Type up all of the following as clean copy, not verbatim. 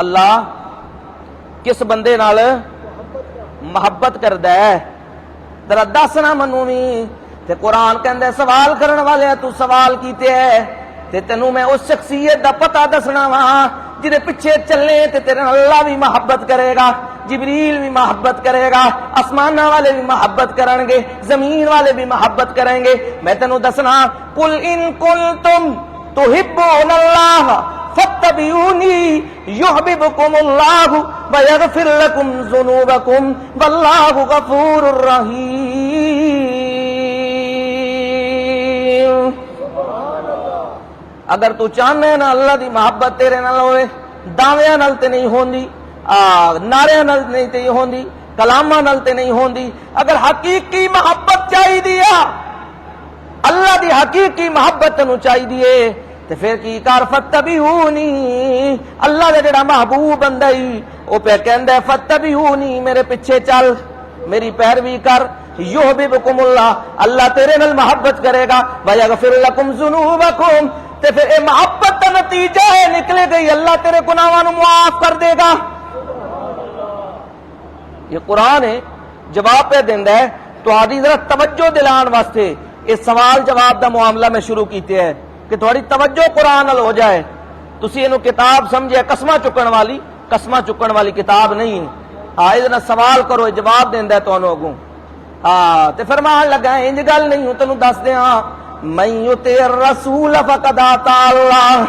اللہ کس بندے نال محبت کردا ہے ذرا دسنا منوں وی تے قرآن کہندا ہے سوال کرن والے تو سوال کیتے ہے تے تینوں میں اس شخصیت دا پتہ دسنا وا جدے پیچھے چلے تے تیرے نال اللہ بھی محبت کرے گا، جبریل بھی محبت کرے گا، آسمانہ والے بھی محبت کریں گے، زمین والے بھی محبت کریں گے۔ میں تینوں دسنا قل ان کنتم تحبون اللہ فاتبعونی یحببکم اللہ ویغفر لکم ذنوبکم واللہ غفور رحیم۔ اگر تو چاہنے نا اللہ دی محبت تیرے نال ہوئے، دعویاں نال تے نہیں ہوندی، نعرے نال نہیں تے ہوندی، کلاماں نال تے نہیں ہوندی، اگر حقیقی محبت چاہی دیا اللہ دی حقیقی محبت تنوں چاہی دیے تے پھر کی کر فتبعونی، اللہ دا جڑا محبوب بندہ ہی او پہ کہندا ہے فتبعونی، میرے پیچھے چل، میری پیروی کر، یحببکم اللہ، اللہ تیرے نال محبت کرے گا، ویغفر لکم ذنوبکم، تے پھر اے محبت کا نتیجہ ہے نکلے گئی اللہ تیرے گناہاں نوں معاف کر دے گا۔ یہ قرآن ہے جواب پہ دیندا ہے تو آدھی ذرا توجہ دلان واسطے اس سوال جواب دا معاملہ میں شروع کیتے ہے کہ تھوڑی توجہ قرآن نال ہو جائے، تسی اینو کتاب سمجھے قسماں چکن والی کتاب نہیں ہے۔ اس نال سوال کرو جواب دیندا ہے تانوں اگوں۔ تے فرمان لگا انج گل نہیں ہوں تینوں دس دیاں من یطیع الرسول فقد اطاع اللہ،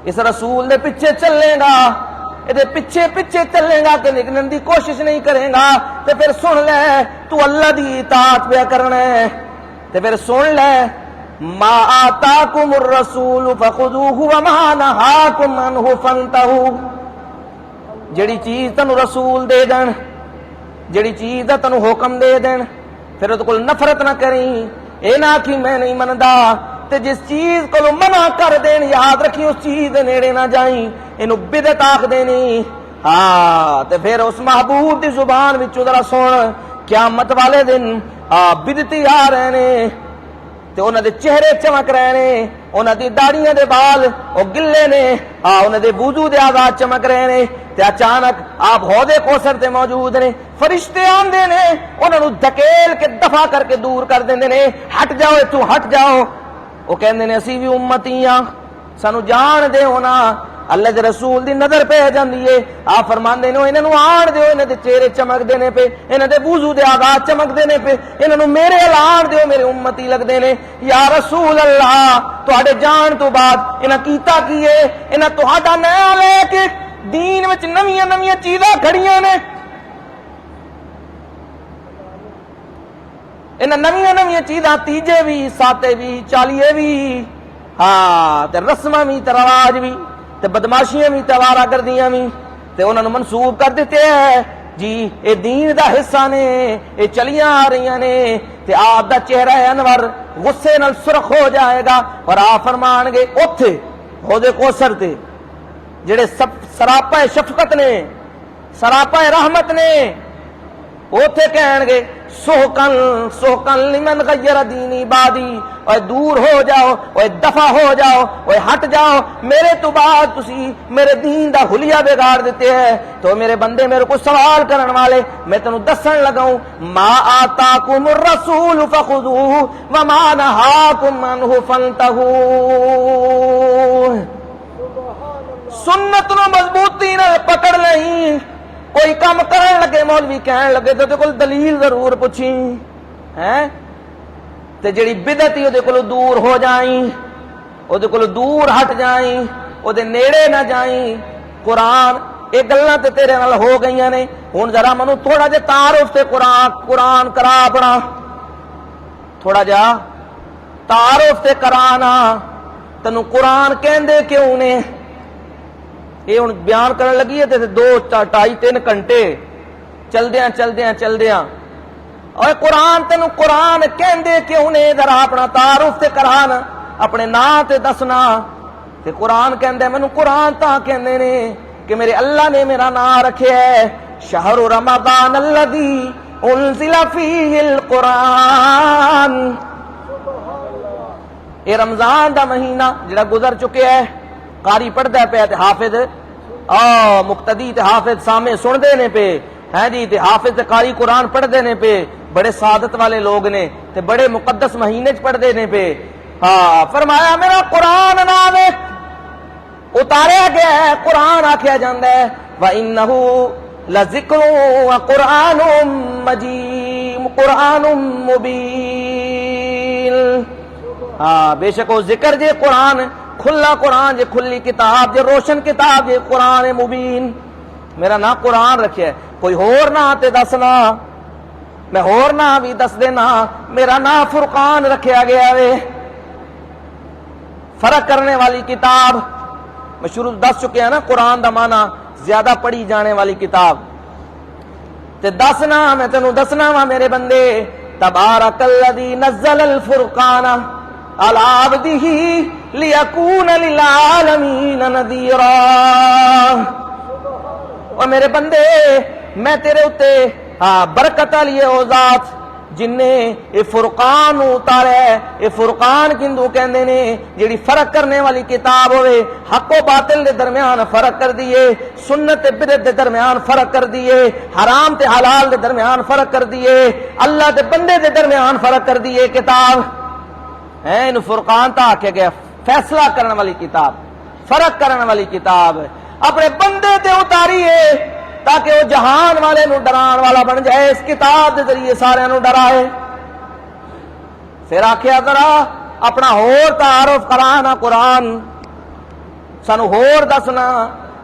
اس رسول دے پیچھے چلے گا، یہ پیچھے چلے گا کہ نکلنے دی کوشش نہیں کرے گا تے پھر سن لے تو اللہ دی اطاعت پہ کرنا ہے، تے پھر سن لے ما آتاکم الرسول فخذوہ وما نہاکم عنہ فانتہوا، جڑی چیز تنوں رسول دے دین، جڑی چیز دا تنوں حکم دے دین پھر وہ کول نفرت نہ کریں، اے نہ کہ میں نہیں مندا، تے جس چیز کو منع کر دین یاد رکھی اس چیز دے نیڑے نہ جائیں، اینو بدعت آکھ دینی۔ تے پھر اس محبوب دی زبان وچوں ذرا سن قیامت والے دن بدعتی آ رہے نے تے انہاں دے چہرے چمک رہے نے، انہاں دی داڑیاں دے بال او گلے نے، انہاں دے وضو دے آزاد چمک رہے نے، تے اچانک آپ حوضے کوثر تے موجود نے، فرشتے آندے نے انہاں نوں دھکیل کے دفع کر کے دور کر دیندے نے، ہٹ جاؤ تو ہٹ جاؤ، وہ کہندے نے اسی بھی امتی ہاں سانو جان دے ہونا، اللہ دے رسول دی نظر پہ جاندی ہے، آپ فرماندے نے انہاں نوں آن دیو، انہاں دے چہرے چمک دینے پہ، انہاں دے وضو دے آغاز چمک دینے پہ، انہاں نوں میرے اعلان دیو، میرے امتی لگ دینے، یا رسول اللہ تہاڈے جان تو بعد انہاں کیتا کیے، انہاں تہاڈا نام لے کے دین وچ نویاں چیزاں کھڑیاں نے، انہاں نویاں چیزاں تیجے بھی، ساتے بھی، چالیے بھی، تے رسماں بھی، تے رواج بھی، تے بدماشیاں بھی، تے آوارہ گردیاں بھی، تے انہاں نوں منسوب کر دیتے ہیں جی اے دین دا حصہ نے، اے چلیاں آ رہیاں نے، تے آپ دا چہرہ انور غصے نال سرخ ہو جائے گا، اور آپ فرمان گے اوتھے حوض کوثر تے جڑے سب سراپا شفقت نے، سراپا رحمت نے، اوتھے کہن گے سوکن لمن غیر دینی بادی، اوے دور ہو جاؤ، اوے دفع ہو جاؤ، اوے ہٹ جاؤ، میرے تو بعد تسی میرے دین دا حلیہ بگاڑ دیتے ہیں، تو میرے بندے میرے کو سوال کرن والے میں تینوں دسن لگاؤں ما آتاکم الرسول فخذوہ وما نہاکم عنہ فانتہوا، سنت نو مضبوطی نال پکڑ لیں، کوئی کام کرن لگے مولوی کہن لگے تو کول دلیل ضرور پوچھی ہیں، تے جڑی بدعت او دے کول دور ہو جائیں، او دے کول دور ہٹ جائیں، او دے نیڑے نہ جائیں۔ قرآن یہ گلاں تے تیرے نال ہو گئیاں نے، ہن ذرا منو تھوڑا جا تعارف تے قرآن کرا اپنا، تھوڑا جا تعارف تے کرانا، تینوں قرآن کہندے کیوں نے؟ یہ ہوں بیان کرن لگی ہے تے 2-2.5-3 گھنٹے چلدیاں اور قرآن تینوں قرآن کہندے کیوں نے؟ ذرا اپنا تعارف تے کرانا، اپنے نام تے دسنا، تے قرآن کہندے مینوں قرآن تاں کہندے نے کہ میرے اللہ نے میرا نام رکھیا ہے شہر رمضان الذی انزل فیہ القرآن، یہ رمضان دا مہینہ جڑا گزر چکے ہے، قاری پڑھدا پیا تے حافظ مقتدی تے حافظ سامنے سن دے نے پہ ہیں جی، تے حافظ تے قاری قرآن پڑھ دے نے پہ، بڑے سعادت والے لوگ نے تے بڑے مقدس مہینے چ پڑھ دے نے پہ. فرمایا میرا قرآن نام اتاریا گیا ہے، قرآن آکھیا جاندا ہے وَإِنَّهُ لَذِكْرٌ وَقُرْآنٌ مَجِيدٌ قرآن مبین. بے شک وہ ذکر جے قرآن، کھلا قرآن جے، کھلی کتاب جے، روشن کتاب جے، قرآن مبین. میرا نام قرآن رکھیا ہے، کوئی ہور نہ تے دسنا، میں ہور نہ بھی دس دینا، میرا نام فرقان رکھیا گیا ہے، فرق کرنے والی کتاب. میں شروع دس چکے ہیں نا قرآن دا معنی زیادہ پڑھی جانے والی کتاب. تے دسنا میں تینوں دسنا وا میرے بندے، تبارک الذی نزل الفرقان علی عبدہ لیکون للعالمین نذیرا. اور میرے بندے میں تیرے اتے برکت والی او ذات جن نے یہ فرقان اتارا ہے. یہ فرقان کندو کہندے نے جیڑی فرق کرنے والی کتاب ہوئے، حق و باطل دے درمیان فرق کر دیے، سنت تے بدعت دے درمیان فرق کر دیے، حرام تے حلال دے درمیان فرق کر دیے، اللہ دے بندے دے درمیان فرق کر دیے کتاب ہے. ان فرقان تا آکھیا گیا فیصلہ کرنے والی کتاب، فرق کرنے والی کتاب اپنے بندے تے اتاریے تاکہ وہ جہان والے نو ڈران والا بن جائے، اس کتاب دے ذریعے سارے نو ڈرائے. پھر آکھیا ذرا اپنا ہور تعارف کرانا، قرآن سانو ہور دسنا.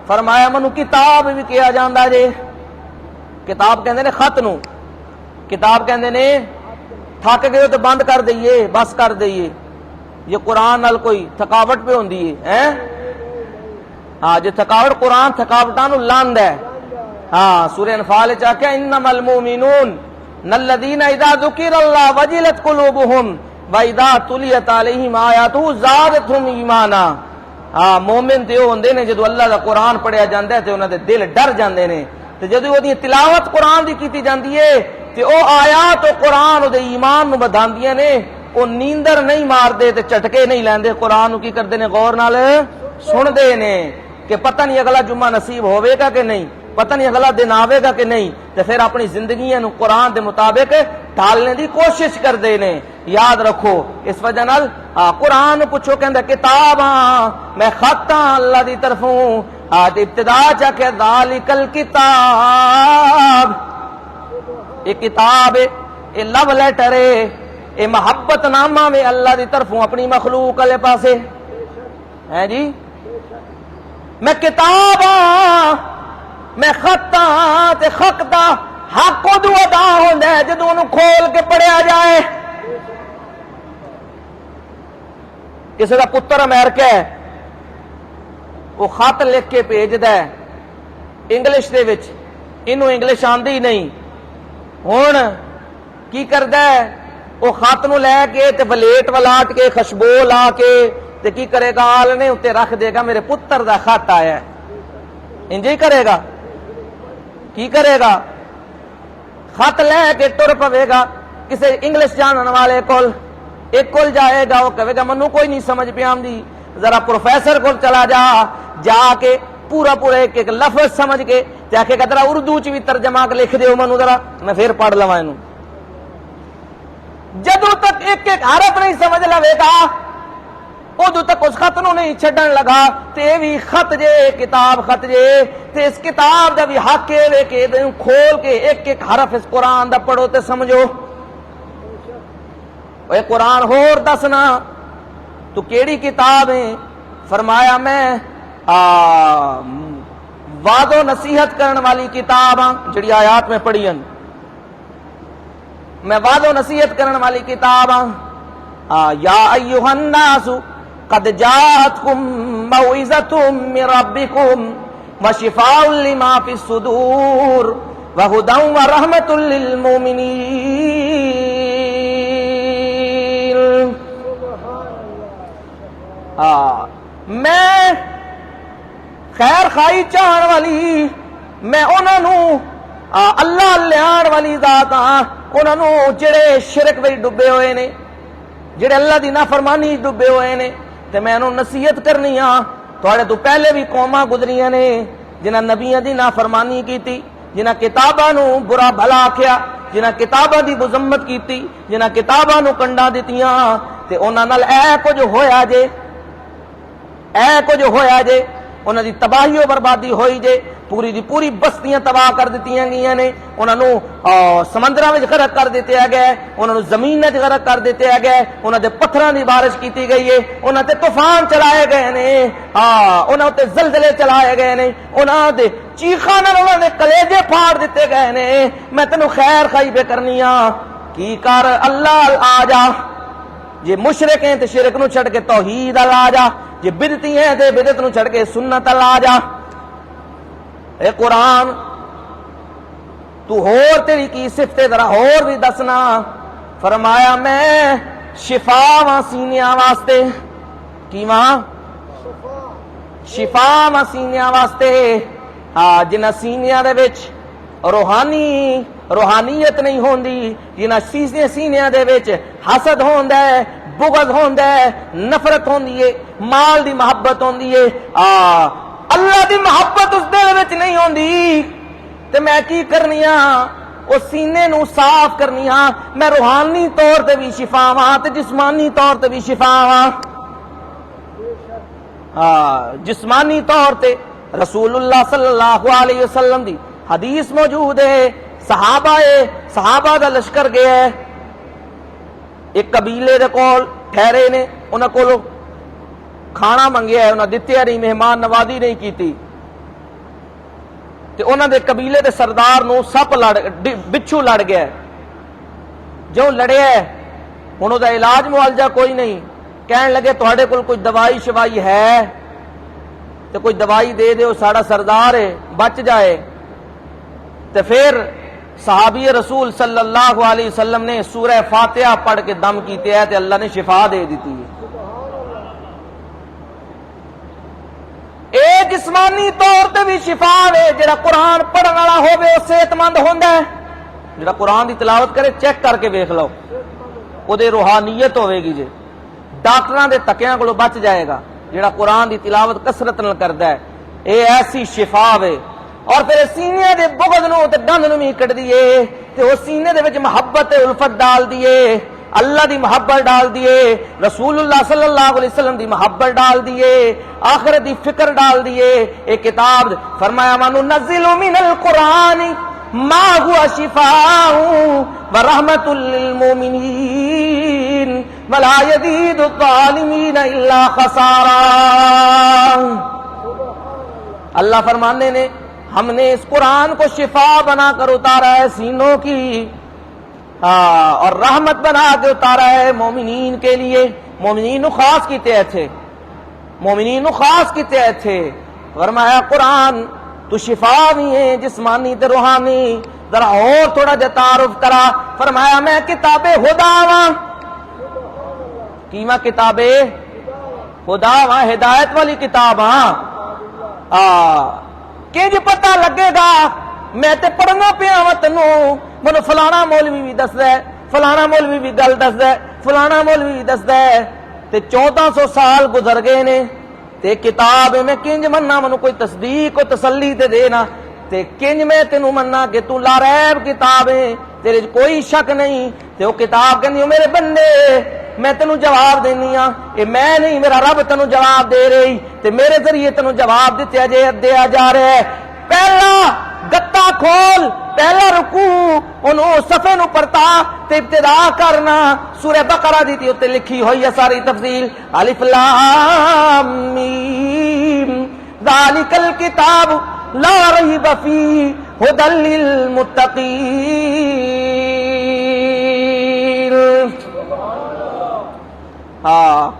فرمایا منو کتاب بھی کیا جاندا جے. کتاب کہندے نے خط نو، کتاب کہندے نے تھک گئے تو بند کر دئیے، بس کر دئیے. یہ قرآن نال کوئی تھکاوٹ پہ ہوندی ہے جی تھکاوٹ، قرآن تھکاوٹاں نو لاند ہے. سورہ انفال چاکیا انما المؤمنون الذین اذا ذکر اللہ وجلت قلوبہم واذا تلیت علیہم آیاتہ زادتہم ایمانا. مومن تے ہوندے نے جدو اللہ دا قرآن پڑھیا جاندا ہے تے انہاں دے دل ڈر جاندے نے، تے جدو اودی تلاوت قرآن دی کیتی جاندی ہے تے او آیات و قرآن دے ایمان نو بدھاندیاں نے. او نیندر نہیں مار دے تے چٹکے نہیں لیندے، قرآن نو کی کردے نے غور نال سن دے نے کہ پتہ نہیں اگلا جمعہ نصیب ہوے گا کہ نہیں، پتہ نہیں اگلا دن آوے گا کہ نہیں، تے پھر اپنی زندگیاں نو قرآن دے مطابق ڈھالنے دی کوشش کردے نے. یاد رکھو اس وجہ نال قرآن پوچھو کہندا کتاباں میں خطاں اللہ دی طرفوں. ابتدا چا کہ ذالک الکتاب، یہ کتاب یہ لو لیٹر ہے، یہ محبت نامہ میں اللہ دی طرفوں اپنی مخلوق والے پاسے ہے جی. میں کتاباں میں خطاں تے خطا حق ادو ادا ہوندا ہے جدوں انہوں کھول کے پڑھیا جائے. کسی دا پتر امریکہ ہے، وہ خط لکھ کے بھیجدا ہے انگلش دے وچ، انہوں انگلش آندی نہیں. ہن کی کردا ہے وہ خط نو لے کے تے ولیٹ ولاٹ کے خوشبو لا کے تے کی کرے گا آلنے اتے رکھ دے گا میرے پتر دا خط آیا ہے. انجی کرے گا، کی کرے گا؟ خط لے کے ٹر پوے گا کسی انگلش جانن والے کول، ایک کول جائے گا، وہ کہے گا منو کوئی نہیں سمجھ پہ آمدی، ذرا پروفیسر کول چلا جا کے پورا ایک ایک لفظ سمجھ کے آکھے گا ذرا اردو چ بھی ترجمہ لکھ دیو منو ذرا میں پھر پڑھ لواں اینو. جدوں تک ایک ایک حرف نہیں سمجھ لوے گا ادو تک اس خط نو نہیں چھڈن لگا. تے بھی خط جے، کتاب خط جے، تے اس کتاب دا بھی حق ہے کہ کھول کے ایک ایک حرف اس قرآن دا پڑھو تے سمجھو. اے قرآن ہور دسنا تو کیڑی کتاب ہے؟ فرمایا میں وعد و نصیحت کرن والی کتاب ہاں جڑی آیات میں پڑھی ہیں، میں وعد و نصیحت کرن والی کتاب ہاں. یا ایھا الناس قد جاءتکم موعظۃ من ربکم وشفاء لما فی الصدور وہدی ورحمۃ للمؤمنین. میں خیر خائی چاہن والی، میں انہوں اللہ لیان والی ذات ہاں. انہوں جڑے شرک وچ ڈبے ہوئے نے، جڑے اللہ دی نافرمانی ڈبے ہوئے نے، تے میں انہوں نصیحت کرنی ہاں تھوڑے تو پہلے بھی قوماں گزریاں نے جنہاں نبیاں دی نافرمانی کیتی، جنہاں کتاباں نو برا بھلا آکھیا، جنہاں کتاباں دی مذمت کیتی، جنہاں کتاباں نو کنڈا دتیاں، تے انہاں نال کچھ ہویا جے انہاں دی تباہی و بربادی ہوئی جے، پوری دی پوری بستیاں تباہ کر دتیاں گئیاں نے، انہاں نو سمندراں وچ غرق کر دتیا گیا، انہاں نو زمین وچ غرق کر دتیا گیا، انہاں دے پتھراں دی بارش کیتی گئی ہے، انہاں تے طوفان چلائے گئے نے، انہاں تے زلزلے چلائے گئے نے، انہاں دے چیخاں نال انہاں دے کلیجے پھاڑ دتے گئے نے۔ میں تینوں خیر خائی پہ کرنی کی کر اللہ آ جا، جے مشرک ہیں تے شرک نو چھڑ کے توحید ال آ جا، جے بدعتی ہیں تے بدعت نو چھڑ کے سنت ال آ جا۔ اے قرآن تو ہور تیری کی صفت ذرا ہور بھی دسنا۔ فرمایا میں شفا واں سینیاں واسطے، کی ماں شفا واں سینیاں واسطے، جنہاں سینیاں دے وچ روحانیت نہیں ہوندی، جنہاں سینیاں دے وچ حسد ہوندا ہے، بغض ہوندا ہے، نفرت ہوندی ہے، مال دی محبت ہوندی ہے، اللہ دی محبت اس دل وچ نہیں ہوندی، تے میں کی کرنی او سینے نو صاف کرنی میں روحانی طور تے بھی شفا واں تے جسمانی طور تے بھی شفا واں۔ جسمانی طور تے رسول اللہ صلی اللہ علیہ وسلم دی حدیث موجود ہے، صحابہ دا لشکر گیا ہے، ایک قبیلے دے کول ٹھہرے نے، انہاں کولو کھانا منگیا ہے، انہاں دتیا نہیں، مہمان نوازی نہیں کیتی، تے انہاں دے قبیلے دے سردار نو بچھو لڑ گیا ہے، جو لڑیا ہے انہوں دا علاج معالجہ کوئی نہیں، کہن لگے تہاڈے کول کوئی دوائی شوائی ہے تے کوئی دوائی دے دیو، ساڑا سردار ہے بچ جائے۔ تے پھر صحابی رسول صلی اللہ علیہ وسلم نے سورہ فاتحہ پڑھ کے دم کیتے ہے تے اللہ نے شفا دے دیتی ہے۔ اے جسمانی طور تے بھی شفا ہے، جڑا قرآن پڑھن والا ہوے او صحت مند ہوندا ہے، جڑا قرآن دی تلاوت کرے چیک کر کے ویکھ لو او دے روحانیت ہوے گی، جے ڈاکٹراں دے تکیاں کولوں بچ جائے گا، جڑا قرآن دی تلاوت کثرت نال کردا ہے، اے ایسی شفا ہے۔ اور پھر سینے دے بغض نو تے گند نو بھی کٹ دیے تے او سینے دے وچ محبت الفت ڈال دیے، اللہ دی محبت ڈال دیے، رسول اللہ صلی اللہ علیہ وسلم دی محبت ڈال دیے، آخرت دی فکر ڈال دیے۔ ایک کتاب فرمایا وَنُنَزِّلُ مِنَ الْقُرْآنِ مَا هُوَ شِفَاءٌ وَرَحْمَةٌ لِّلْمُؤْمِنِينَ وَلَا يَزِيدُ الظَّالِمِينَ إِلَّا خَسَارًا۔ اللہ فرمانے نے ہم نے اس قرآن کو شفا بنا کر اتارا ہے سینوں کی، اور رحمت بنا کے اتارا ہے مومنین کے لیے، مومنین خاص کیتے تھے، مومنین خاص کیتے تھے۔ فرمایا قرآن تو شفا بھی ہے جسمانی تے روحانی۔ ذرا اور تھوڑا جا تعارف کرا، فرمایا میں کتاب خدا واں، کیما کتاب خدا واں، ہدایت والی کتاب ہاں۔ کنج پتہ لگے گا میں تے پڑھنا پیا وا تینوں، مینوں فلانا مولوی بھی دسدا ہے، فلانا مولوی بھی گل دسدا ہے، فلانا مولوی بھی دسدا ہے، تے 1400 سال گزر گئے نے تے کتاب میں کنج مننا، مینوں کوئی تصدیق و تسلی تے دینا، تے کنج میں تینوں مننا کہ تو لا ریب کتاب ہے، تیرے کوئی شک نہیں۔ تے وہ کتاب کہندی میرے بندے میں تینوں جواب دینی ہاں، اے میں نہیں میرا رب تینوں جواب دے رہی، تے میرے ذریعے تینوں جواب دیا جا رہا ہے۔ پہلا گتا کھول، پہلا رکوع انہوں صفحے نو پڑھتا تے ابتدا کرنا سورہ بقرہ دی تے لکھی ہوئی ہے ساری تفصیل، الف لام میم ذالک الکتاب لا ریب فیہ ھدی للمتقین۔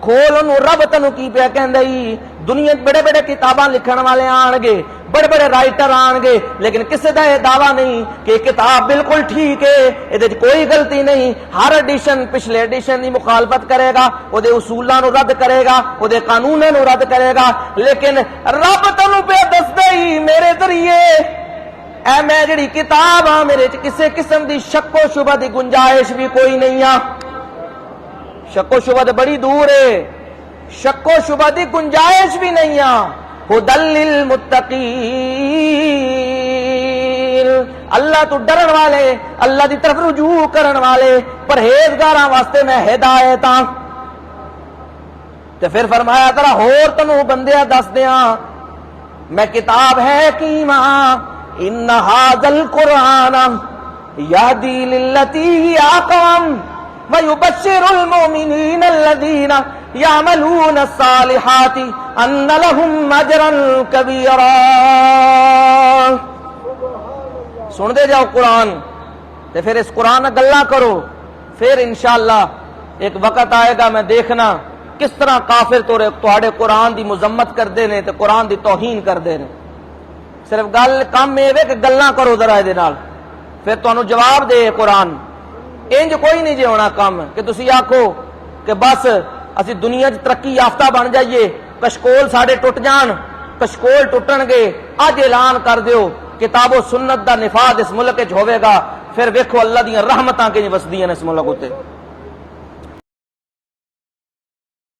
کھول انہوں رب تنوں کی پیا کہندی، دنیا بڑے بڑے کتاباں لکھن والے آن گے، بڑے بڑے رائٹر آن گے، لیکن کسی دا یہ دعویٰ نہیں کہ کتاب بالکل ٹھیک ہے، یہ کوئی غلطی نہیں۔ ہر ایڈیشن پچھلے ایڈیشن کی مخالفت کرے گا، وہ اصولوں نو رد کرے گا، وہ قانونوں نو رد کرے گا، لیکن رب تنوں پہ دس دے میرے ذریعے اے میں جڑی کتاب ہاں میرے کسی قسم دی شک و شبہ دی گنجائش بھی کوئی نہیں آ، شک و شبہ بڑی دور ہے، شک و شبہ دی گنجائش بھی نہیں آ ہدل للمتقین اللہ تو ڈرن والے اللہ دی طرف رجوع کرن والے پرہیزگاراں واسطے میں ہدایت ہاں تے پھر فرمایا ترا ہور تنوں بندیا دس دیاں میں کتاب ہے کیماں ان ھذا القرآن یہدی للتی ہی اقوم ویبشر المؤمنین الذین یعملون الصالحات ان لهم اجرا کبیرا سن دے جاؤ قرآن تے پھر اس قرآن گلا کرو پھر انشاءاللہ ایک وقت آئے گا میں دیکھنا کس طرح کافر تواڈے قرآن دی مذمت کردے نے تے قرآن دی توہین کردے نے صرف گل کم اے کہ گلاں کرو ذرا دے نال پھر تانوں جواب دے قرآن انج کوئی نہیں جے ہونا کام کہ تسی آکھو کہ بس اسی دنیا چ ترقی یافتہ بن جائیے کشکول ساڈے ٹوٹ جان کشکول ٹوٹن گے اج اعلان کر دیو کتاب و سنت دا نفاذ اس ملک وچ ہوے گا پھر ویکھو اللہ دیاں رحمتاں کیں وسدیاں اس ملک اُتے